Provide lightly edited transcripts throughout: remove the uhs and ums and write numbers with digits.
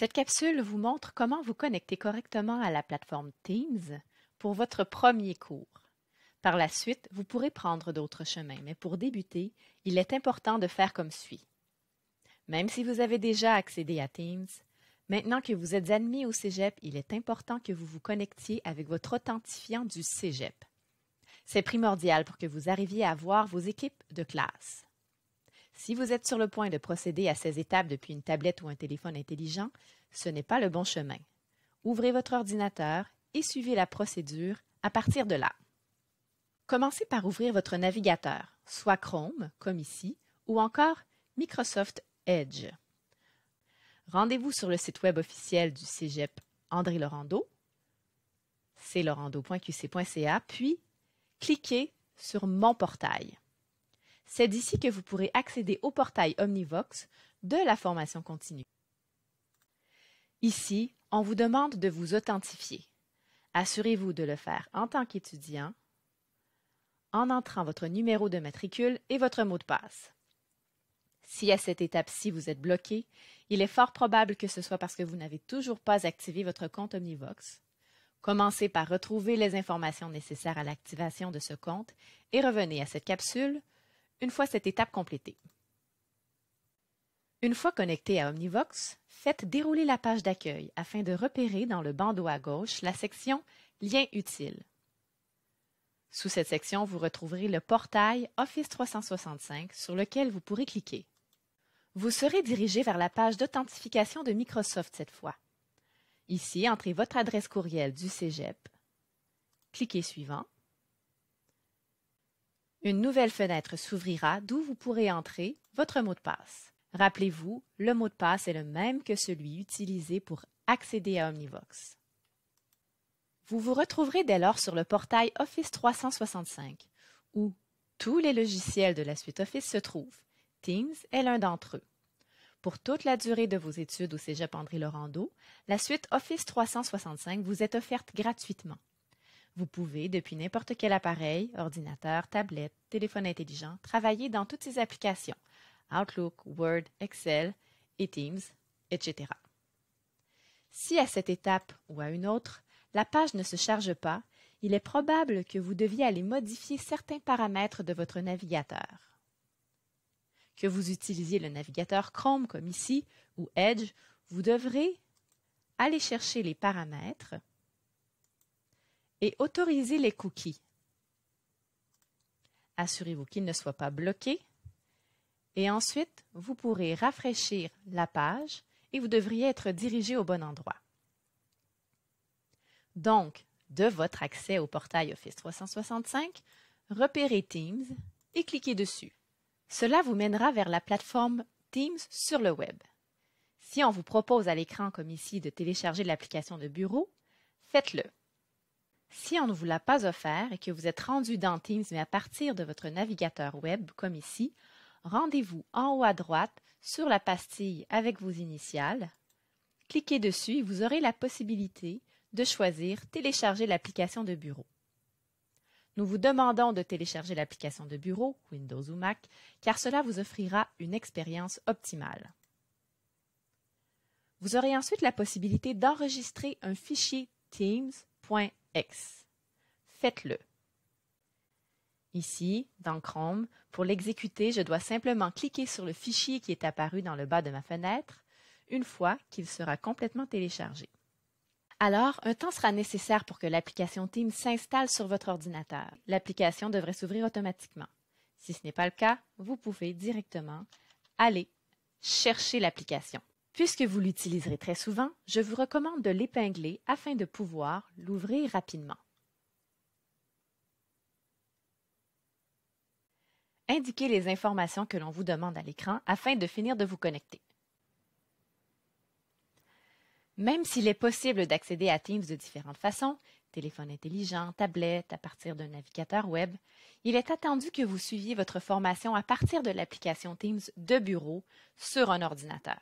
Cette capsule vous montre comment vous connecter correctement à la plateforme Teams pour votre premier cours. Par la suite, vous pourrez prendre d'autres chemins, mais pour débuter, il est important de faire comme suit. Même si vous avez déjà accédé à Teams, maintenant que vous êtes admis au Cégep, il est important que vous vous connectiez avec votre authentifiant du Cégep. C'est primordial pour que vous arriviez à voir vos équipes de classe. Si vous êtes sur le point de procéder à ces étapes depuis une tablette ou un téléphone intelligent, ce n'est pas le bon chemin. Ouvrez votre ordinateur et suivez la procédure à partir de là. Commencez par ouvrir votre navigateur, soit Chrome, comme ici, ou encore Microsoft Edge. Rendez-vous sur le site web officiel du Cégep André Laurando, claurando.qc.ca, puis cliquez sur Mon portail. C'est d'ici que vous pourrez accéder au portail Omnivox de la formation continue. Ici, on vous demande de vous authentifier. Assurez-vous de le faire en tant qu'étudiant, en entrant votre numéro de matricule et votre mot de passe. Si à cette étape-ci vous êtes bloqué, il est fort probable que ce soit parce que vous n'avez toujours pas activé votre compte Omnivox. Commencez par retrouver les informations nécessaires à l'activation de ce compte et revenez à cette capsule une fois cette étape complétée. Une fois connecté à Omnivox, faites dérouler la page d'accueil afin de repérer dans le bandeau à gauche la section « Liens utiles ». Sous cette section, vous retrouverez le portail Office 365 sur lequel vous pourrez cliquer. Vous serez dirigé vers la page d'authentification de Microsoft cette fois. Ici, entrez votre adresse courriel du Cégep. Cliquez Suivant. Une nouvelle fenêtre s'ouvrira d'où vous pourrez entrer votre mot de passe. Rappelez-vous, le mot de passe est le même que celui utilisé pour accéder à Omnivox. Vous vous retrouverez dès lors sur le portail Office 365, où tous les logiciels de la suite Office se trouvent. Teams est l'un d'entre eux. Pour toute la durée de vos études au Cégep André Laurando, la suite Office 365 vous est offerte gratuitement. Vous pouvez, depuis n'importe quel appareil, ordinateur, tablette, téléphone intelligent, travailler dans toutes ces applications, Outlook, Word, Excel et Teams, etc. Si à cette étape ou à une autre, la page ne se charge pas, il est probable que vous deviez aller modifier certains paramètres de votre navigateur. Que vous utilisiez le navigateur Chrome comme ici ou Edge, vous devrez aller chercher les paramètres et autoriser les cookies. Assurez-vous qu'ils ne soient pas bloqués et ensuite vous pourrez rafraîchir la page et vous devriez être dirigé au bon endroit. Donc, de votre accès au portail Office 365, repérez Teams et cliquez dessus. Cela vous mènera vers la plateforme Teams sur le web. Si on vous propose à l'écran comme ici de télécharger l'application de bureau, faites-le. Si on ne vous l'a pas offert et que vous êtes rendu dans Teams mais à partir de votre navigateur web comme ici, rendez-vous en haut à droite sur la pastille avec vos initiales. Cliquez dessus et vous aurez la possibilité de choisir « Télécharger l'application de bureau ». Nous vous demandons de télécharger l'application de bureau, Windows ou Mac, car cela vous offrira une expérience optimale. Vous aurez ensuite la possibilité d'enregistrer un fichier Teams.x. Faites-le. Ici, dans Chrome, pour l'exécuter, je dois simplement cliquer sur le fichier qui est apparu dans le bas de ma fenêtre, une fois qu'il sera complètement téléchargé. Alors, un temps sera nécessaire pour que l'application Teams s'installe sur votre ordinateur. L'application devrait s'ouvrir automatiquement. Si ce n'est pas le cas, vous pouvez directement aller chercher l'application. Puisque vous l'utiliserez très souvent, je vous recommande de l'épingler afin de pouvoir l'ouvrir rapidement. Indiquez les informations que l'on vous demande à l'écran afin de finir de vous connecter. Même s'il est possible d'accéder à Teams de différentes façons, téléphone intelligent, tablette, à partir d'un navigateur web, il est attendu que vous suiviez votre formation à partir de l'application Teams de bureau sur un ordinateur.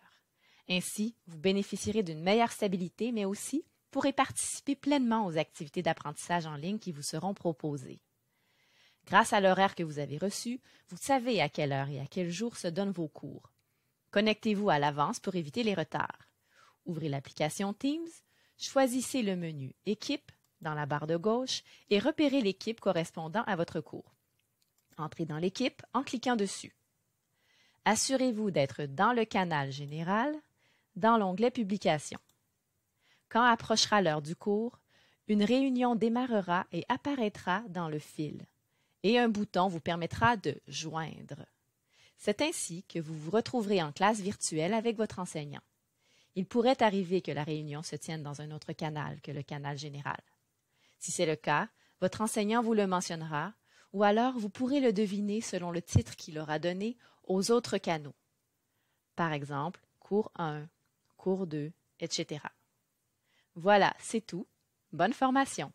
Ainsi, vous bénéficierez d'une meilleure stabilité, mais aussi pourrez participer pleinement aux activités d'apprentissage en ligne qui vous seront proposées. Grâce à l'horaire que vous avez reçu, vous savez à quelle heure et à quel jour se donnent vos cours. Connectez-vous à l'avance pour éviter les retards. Ouvrez l'application Teams, choisissez le menu Équipe dans la barre de gauche et repérez l'équipe correspondant à votre cours. Entrez dans l'équipe en cliquant dessus. Assurez-vous d'être dans le canal général, dans l'onglet Publications. Quand approchera l'heure du cours, une réunion démarrera et apparaîtra dans le fil, et un bouton vous permettra de joindre. C'est ainsi que vous vous retrouverez en classe virtuelle avec votre enseignant. Il pourrait arriver que la réunion se tienne dans un autre canal que le canal général. Si c'est le cas, votre enseignant vous le mentionnera, ou alors vous pourrez le deviner selon le titre qu'il aura donné aux autres canaux. Par exemple, cours 1, cours 2, etc. Voilà, c'est tout. Bonne formation!